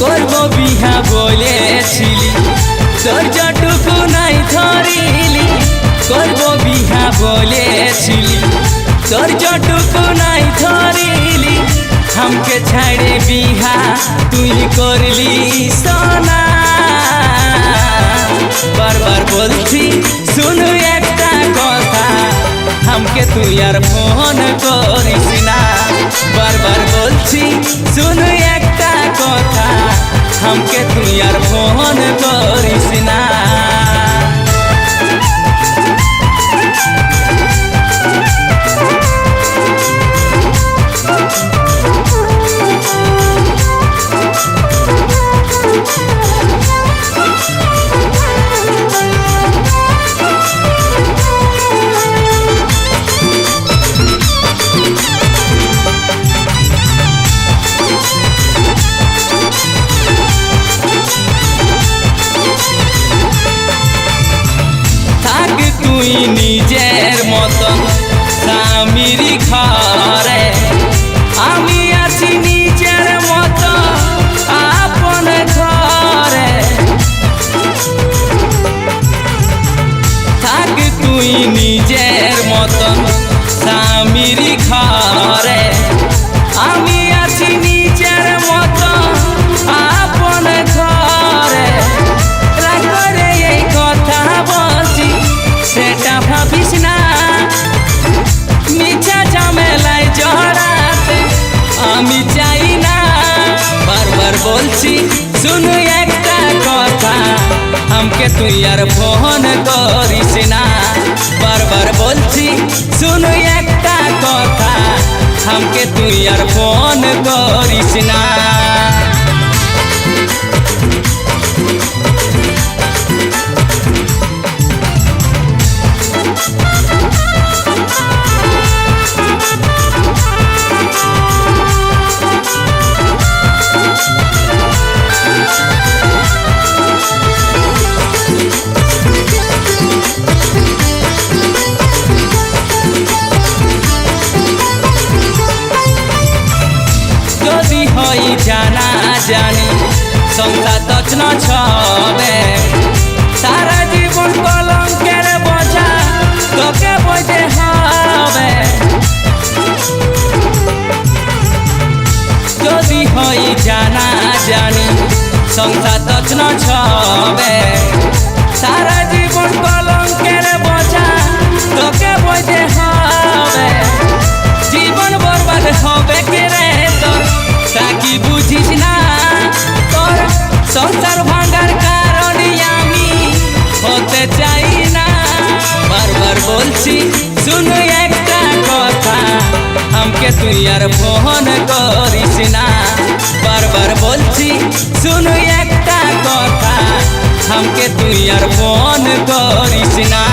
করব বিহা বলেছিলি ধৈর্যটুকু নাই ধরিলি, করব বিহা বলেছিলি ধৈর্যটুকু নাই ধরিলি, हमके ছাড়ে বিহা তুই করলি সোনা। বারবার বলছি শুনু একটা কথা, हमके তুই আর ফোন করিস না। বারবার বলছি শুনু একটা কথা, हमके তুই আর ফোন করিস না। তুই নিজের মতন স্বামীর ঘরে, আমি আছি নিজের মতো আপন ঘরে। থাক তুই নিজের মতন স্বামীর ঘরে, আমি আছি নিজের মতো আপন ঘরে। রাগরে এই কথা বলছি সেটা ভাবিস না, মিছা ঝামেলায় জড়াতে আমি চাই না। বারবার বলছি শুনু একটা কথা, हमके তুই আর ফোন করিস না। বারবার বলছি শুনু একটা কথা, हमके তুই আর ফোন করিস না। যদি হই জানা জানি সংসার তছন ছবে, সারা জীবন কলঙ্কের বোঝা তোকে বোঝে হবে। যদি হই জানা জানি সংসার তছন ছবে, সারা জীবন কলঙ্কের বোঝা তোকে বোঝে হবে। জীবন বরবাদ হবে কে রে তোর, তা কি বুঝিস না? তোর সংসার ভাঙার কারণে আমি হতে চাই না। বারবার বলছি শুনু একটা কথা, हमके তুই আর ফোন করিস না। বারবার বলছি শুনু একটা কথা, हमके তুই আর ফোন করিস না।